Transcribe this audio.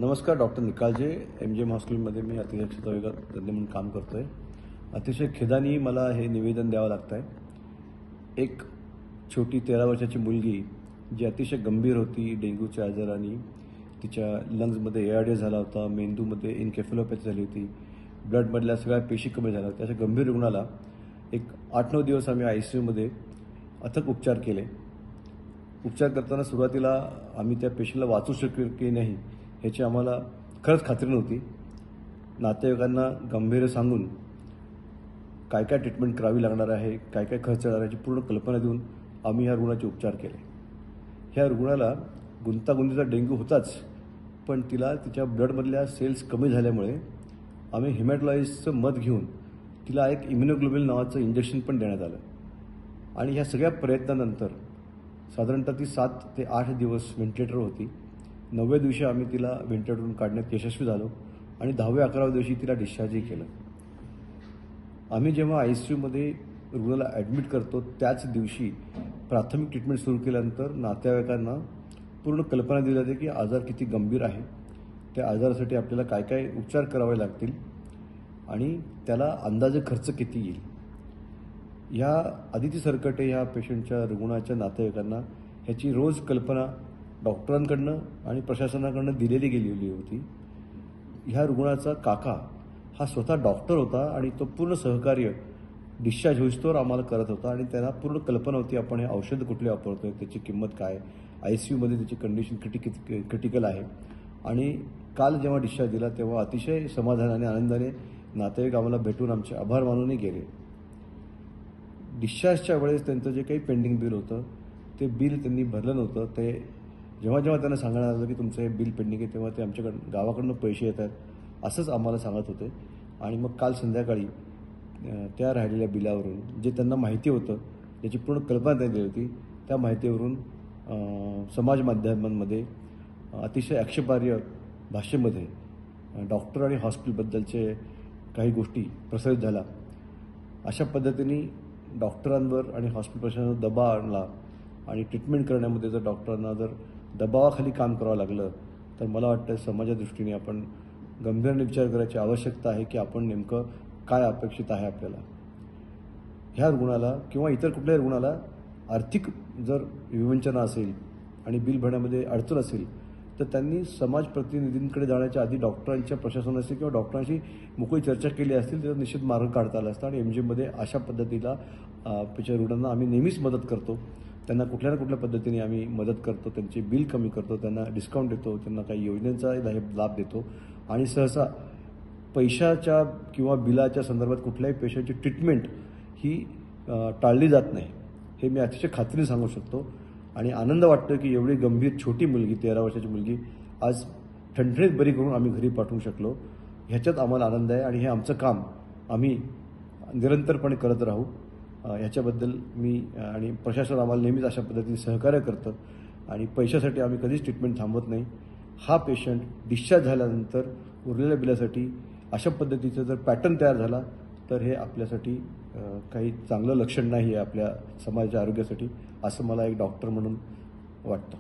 नमस्कार, doctor Nikalje. MGM हॉस्पिटलमध्ये मी अतिशय क्षेत्रविभाग तज्ञ म्हणून काम करतो आहे. अतिशय खेदाने मला हे निवेदन द्यावं लागतं आहे. एक छोटी 13 वर्षाची मुलगी जी अतिशय गंभीर होती डेंग्यूच्या आजाराने, तिच्या लंग्समध्ये ARDS झाला होता, मेंदूमध्ये एन्केफेलोपॅथी झाली होती, ब्लडमधल्या सगळ्या पेशी कमी झाल्या होत्या. अशा गंभीर रुग्णाला एक 8-9 दिवस आम्ही ICUमध्ये अथक उपचार केले. उपचार करताना सुरुवातीला आम्ही त्या पेशंटला वाचू शकू की नाही ह्याची आम्हाला खरंच खात्री नव्हती. नातेवाईकांना गंभीर सांगून काय काय ट्रीटमेंट करावी लागणार आहे, काय काय खर्च येणार याची पूर्ण कल्पना देऊन आम्ही ह्या रुग्णाचे उपचार केले. ह्या रुग्णाला गुंतागुंतीचा डेंग्यू होताच, पण तिला तिच्या ब्लडमधल्या सेल्स कमी झाल्यामुळे आम्ही हेमॅटोलॉजिस्टचं मत घेऊन तिला एक इम्युनोग्लोबिन नावाचं इंजेक्शन पण देण्यात आलं. आणि ह्या सगळ्या प्रयत्नानंतर साधारणतः ती 7 ते 8 दिवस व्हेंटिलेटरवर होती. 9व्या दिवशी आम्ही तिला व्हेंटिलेटरवरून काढण्यात यशस्वी झालो आणि 10व्या-11व्या दिवशी तिला डिस्चार्जही केलं. आम्ही जेव्हा ICUमध्ये रुग्णाला ॲडमिट करतो त्याच दिवशी प्राथमिक ट्रीटमेंट सुरू केल्यानंतर नातेवाईकांना पूर्ण कल्पना दिली जाते की आजार किती गंभीर आहे, त्या आजारासाठी आपल्याला काय काय उपचार करावे लागतील आणि त्याला अंदाजे खर्च किती येईल. ह्या अदिती सरकटे ह्या पेशंटच्या रुग्णाच्या नातेवाईकांना ह्याची रोज कल्पना डॉक्टरांकडनं आणि प्रशासनाकडनं दिलेली गेलेली होती. ह्या रुग्णाचा काका हा स्वतः डॉक्टर होता आणि तो पूर्ण सहकार्य डिस्चार्ज होईस्तोवर आम्हाला करत होता आणि त्याला पूर्ण कल्पना होती आपण हे औषध कुठले वापरतोय, त्याची किंमत काय, ICUमध्ये त्याची कंडिशन क्रिटिकल आहे. आणि काल जेव्हा डिस्चार्ज दिला तेव्हा अतिशय समाधानाने आनंदाने नातेवाईक आम्हाला भेटून आमचे आभार मानूनही गेले. डिस्चार्जच्या वेळेस त्यांचं जे काही पेंडिंग बिल होतं ते बिल त्यांनी भरलं नव्हतं. ते जेव्हा त्यांना सांगण्यात आलं की तुमचं हे बिल पेंडिंग आहे तेव्हा ते आमच्याकडं गावाकडनं पैसे येत आहेत असंच आम्हाला सांगत होते. आणि मग काल संध्याकाळी त्या राहिलेल्या बिलावरून जे त्यांना माहिती होतं, याची पूर्ण कल्पना त्यांनी दिली होती, त्या माहितीवरून समाज माध्यमांमध्ये अतिशय आक्षेपार्ह भाषेमध्ये डॉक्टर आणि हॉस्पिटलबद्दलचे काही गोष्टी प्रसारित झाल्या. अशा पद्धतीने डॉक्टरांवर आणि हॉस्पिटल प्रशासनावर दबाव आणला आणि ट्रीटमेंट करण्यामध्ये जर डॉक्टरांना जर दबावाखाली काम करावं लागलं तर मला वाटतं समाजाच्या दृष्टीने आपण गंभीरपणे विचार करायची आवश्यकता आहे की आपण नेमकं काय अपेक्षित आहे आपल्याला. ह्या रुग्णाला किंवा इतर कुठल्याही रुग्णाला आर्थिक जर विवंचना असेल आणि बिल भरण्यामध्ये अडचण असेल तर त्यांनी समाज प्रतिनिधींकडे जाण्याच्या आधी डॉक्टरांच्या प्रशासनाशी किंवा डॉक्टरांशी मोकळी चर्चा केली असतील तर निश्चित मार्ग काढता आला असता. आणि MGMमध्ये अशा पद्धतीला रुग्णांना आम्ही नेहमीच मदत करतो. त्यांना कुठल्या ना कुठल्या पद्धतीने आम्ही मदत करतो, त्यांचे बिल कमी करतो, त्यांना डिस्काउंट देतो, त्यांना काही योजनेचा लाभ देतो. आणि सहसा पैशाच्या किंवा बिलाच्या संदर्भात कुठल्याही पेशंटची ट्रीटमेंट ही टाळली जात नाही, हे मी अतिशय खात्रीने सांगू शकतो. आणि आनंद वाटतो की एवढी गंभीर छोटी मुलगी 13 वर्षाची मुलगी आज ठणठणीत बरी करून आम्ही घरी पाठवू शकलो. ह्याच्यात आम्हाला आनंद आहे आणि हे आमचं काम आम्ही निरंतरपणे करत राहू. ह्याच्याबद्दल मी आणि प्रशासन आम्हाला नेहमीच अशा पद्धतीने सहकार्य करतं आणि पैशासाठी आम्ही कधीच ट्रीटमेंट थांबवत नाही. हा पेशंट डिस्चार्ज झाल्यानंतर उरलेल्या बिलासाठी अशा पद्धतीचं जर पॅटर्न तयार झाला तर हे आपल्यासाठी काही चांगलं लक्षण नाही आहे आपल्या समाजाच्या आरोग्यासाठी, असं मला एक डॉक्टर म्हणून वाटतं.